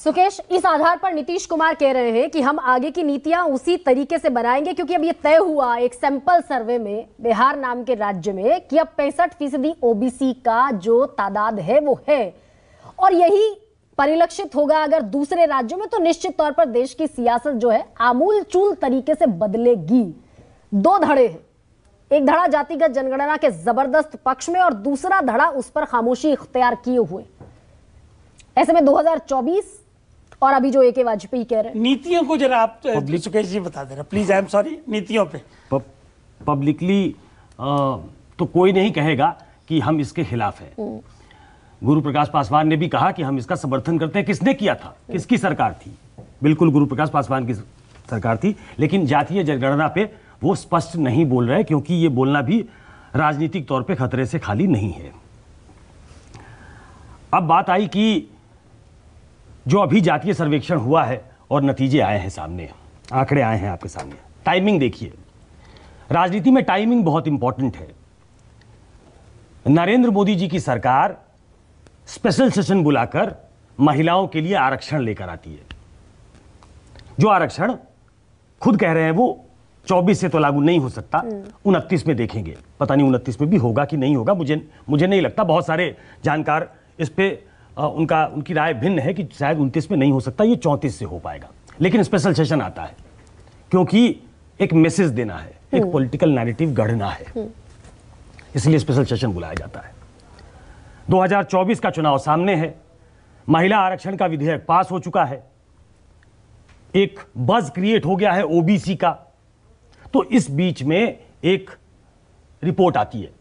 सुकेश, इस आधार पर नीतीश कुमार कह रहे हैं कि हम आगे की नीतियां उसी तरीके से बनाएंगे, क्योंकि अब ये तय हुआ एक सैंपल सर्वे में बिहार नाम के राज्य में कि अब 65% ओबीसी का जो तादाद है वो है, और यही परिलक्षित होगा अगर दूसरे राज्यों में, तो निश्चित तौर पर देश की सियासत जो है आमूल चूल तरीके से बदलेगी। दो धड़े हैं, एक धड़ा जातिगत जनगणना के जबरदस्त पक्ष में और दूसरा धड़ा उस पर खामोशी इख्तियार किए हुए। ऐसे में 2024 और अभी जो ए.के. वाजपेयी कह रहे हैं, नीतियों को जरा आप सुकेश जी बता देना प्लीज। आई एम सॉरी, नीतियों पे पब्लिकली तो कोई नहीं कहेगा कि हम इसके खिलाफ हैं। गुरु प्रकाश पासवान ने भी कहा कि हम इसका समर्थन करते हैं। किसने किया था? किसकी सरकार थी? बिल्कुल गुरु प्रकाश पासवान की सरकार थी। लेकिन जातीय जनगणना पे वो स्पष्ट नहीं बोल रहे, क्योंकि ये बोलना भी राजनीतिक तौर पे खतरे से खाली नहीं है। अब बात आई कि जो अभी जातीय सर्वेक्षण हुआ है और नतीजे आए हैं सामने, आंकड़े आए हैं आपके सामने। टाइमिंग देखिए, राजनीति में टाइमिंग बहुत इंपॉर्टेंट है। नरेंद्र मोदी जी की सरकार स्पेशल सेशन बुलाकर महिलाओं के लिए आरक्षण लेकर आती है। जो आरक्षण खुद कह रहे हैं वो 24 से तो लागू नहीं हो सकता, 29 में देखेंगे। पता नहीं 29 में भी होगा कि नहीं होगा, मुझे नहीं लगता। बहुत सारे जानकार इस पे उनकी राय भिन्न है कि शायद 29 में नहीं हो सकता, ये 34 से हो पाएगा। लेकिन स्पेशल सेशन आता है क्योंकि एक मैसेज देना है, एक पॉलिटिकल नैरेटिव गढ़ना है, इसलिए स्पेशल सेशन बुलाया जाता है। 2024 का चुनाव सामने है, महिला आरक्षण का विधेयक पास हो चुका है, एक बज क्रिएट हो गया है ओबीसी का। तो इस बीच में एक रिपोर्ट आती है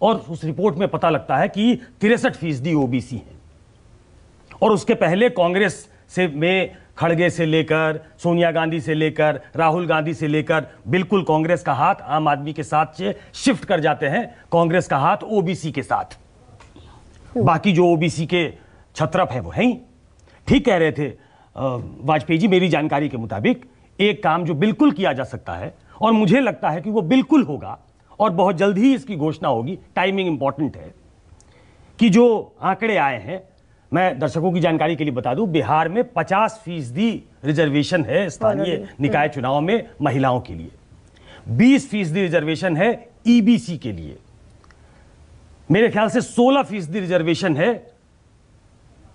और उस रिपोर्ट में पता लगता है कि 63% ओबीसी हैं। और उसके पहले कांग्रेस से में खड़गे से लेकर सोनिया गांधी से लेकर राहुल गांधी से लेकर बिल्कुल कांग्रेस का हाथ आम आदमी के साथ से शिफ्ट कर जाते हैं, कांग्रेस का हाथ ओबीसी के साथ। बाकी जो ओबीसी के छत्रप है वो हैं। ठीक कह रहे थे वाजपेयी जी, मेरी जानकारी के मुताबिक एक काम जो बिल्कुल किया जा सकता है और मुझे लगता है कि वो बिल्कुल होगा और बहुत जल्द ही इसकी घोषणा होगी, टाइमिंग इंपॉर्टेंट है, कि जो आंकड़े आए हैं, मैं दर्शकों की जानकारी के लिए बता दूं, बिहार में 50% रिजर्वेशन है स्थानीय निकाय चुनाव में महिलाओं के लिए, 20% रिजर्वेशन है ईबीसी के लिए, मेरे ख्याल से 16% रिजर्वेशन है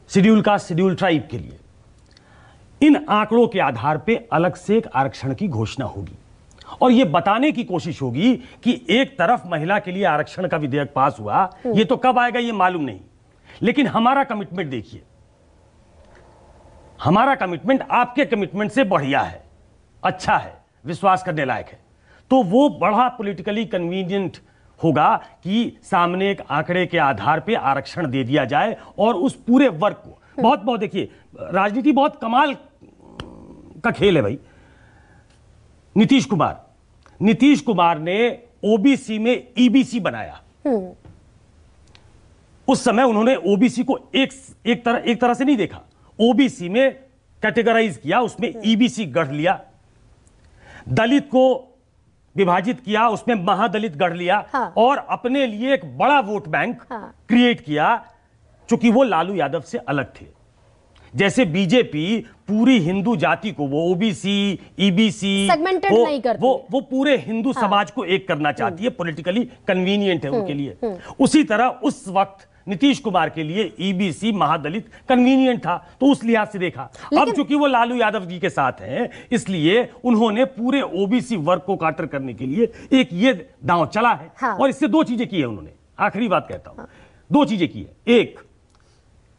शेड्यूल कास्ट शेड्यूल ट्राइब के लिए। इन आंकड़ों के आधार पे अलग से एक आरक्षण की घोषणा होगी और यह बताने की कोशिश होगी कि एक तरफ महिला के लिए आरक्षण का विधेयक पास हुआ, यह तो कब आएगा ये मालूम नहीं, लेकिन हमारा कमिटमेंट देखिए, हमारा कमिटमेंट आपके कमिटमेंट से बढ़िया है, अच्छा है, विश्वास करने लायक है। तो वो बड़ा पॉलिटिकली कन्वीनियंट होगा कि सामने एक आंकड़े के आधार पे आरक्षण दे दिया जाए और उस पूरे वर्ग को बहुत देखिए, राजनीति बहुत कमाल का खेल है भाई। नीतीश कुमार ने ओबीसी में ईबीसी बनाया। उस समय उन्होंने ओबीसी को एक तरह से नहीं देखा, ओबीसी में कैटेगराइज किया, उसमें ईबीसी गढ़ लिया, दलित को विभाजित किया, उसमें महादलित गढ़ लिया। हाँ। और अपने लिए एक बड़ा वोट बैंक क्रिएट किया, चूंकि वो लालू यादव से अलग थे। जैसे बीजेपी पूरी हिंदू जाति को, वो ओबीसी ईबीसी सेगमेंटेड नहीं करती, वो पूरे हिंदू समाज को एक करना चाहती है, पॉलिटिकली कन्वीनियंट है उनके लिए। उसी तरह उस वक्त नीतीश कुमार के लिए ईबीसी महादलित कन्वीनियंट था, तो उस लिहाज से देखा। अब चूंकि वो लालू यादव जी के साथ हैं, इसलिए उन्होंने पूरे ओबीसी वर्ग को काटर करने के लिए एक ये दांव चला है। हाँ। और इससे दो चीजें की है उन्होंने, आखिरी बात कहता हूं। हाँ। दो चीजें की है।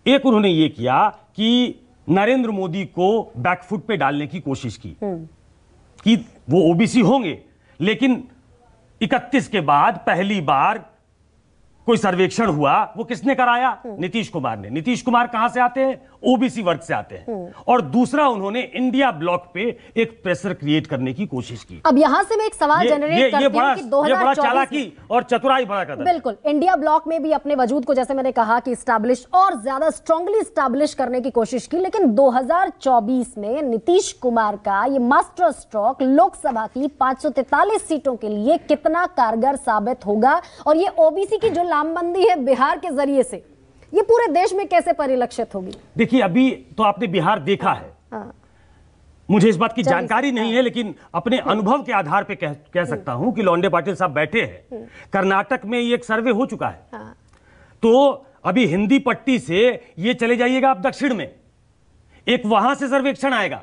एक उन्होंने ये किया कि नरेंद्र मोदी को बैकफुट पे डालने की कोशिश की कि वो ओबीसी होंगे, लेकिन 31 के बाद पहली बार कोई सर्वेक्षण हुआ, वो किसने कराया? नीतीश कुमार ने। नीतीश कुमार कहां से आते हैं? ओबीसी वर्ग से आते हैं। और दूसरा, उन्होंने इंडिया ब्लॉक पे एक प्रेशर क्रिएट करने की कोशिश की। अब यहां से मैं एक सवाल जनरेट करती हूं कि 2024 ये बड़ा चालाकी और चतुराई बड़ा कदम। बिल्कुल, इंडिया ब्लॉक में भी अपने वजूद को, जैसे मैंने कहा, कि स्टैब्लिश और ज्यादा स्ट्रांगली स्टैब्लिश करने की कोशिश की, लेकिन 2024 में नीतीश कुमार का ये मास्टर स्ट्रोक लोकसभा की 543 सीटों के लिए कितना कारगर साबित होगा? और ये ओबीसी की जो लामबंदी है बिहार के जरिए से, ये पूरे देश में कैसे परिलक्षित होगी? देखिए, अभी तो आपने बिहार देखा है। हाँ। मुझे इस बात की जानकारी नहीं है, लेकिन अपने अनुभव के आधार पे कह सकता हूं कि लौंडे पाटिल साहब बैठे हैं। कर्नाटक में ये एक सर्वे हो चुका है। हाँ। तो अभी हिंदी पट्टी से ये चले जाइएगा आप दक्षिण में, एक वहां से सर्वेक्षण आएगा।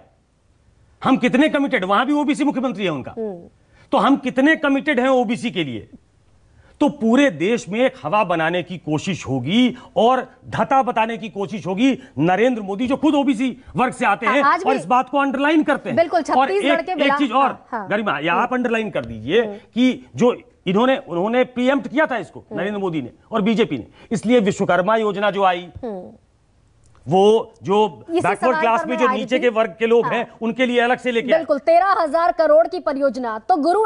हम कितने कमिटेड, वहां भी ओबीसी मुख्यमंत्री है उनका, तो हम कितने कमिटेड हैं ओबीसी के लिए। तो पूरे देश में एक हवा बनाने की कोशिश होगी और धता बताने की कोशिश होगी नरेंद्र मोदी, जो खुद ओबीसी वर्ग से आते हैं और इस बात को अंडरलाइन करते हैं। बिल्कुल, और एक चीज और गरिमा, यह आप अंडरलाइन कर दीजिए कि जो उन्होंने प्रीएम्प्ट किया था इसको नरेंद्र मोदी ने और बीजेपी ने, इसलिए विश्वकर्मा योजना जो आई, वो जो बैकवर्ड क्लास में जो नीचे के वर्ग के लोग हैं उनके लिए अलग से लेके, बिल्कुल 13,000 करोड़ की परियोजना। तो गुरु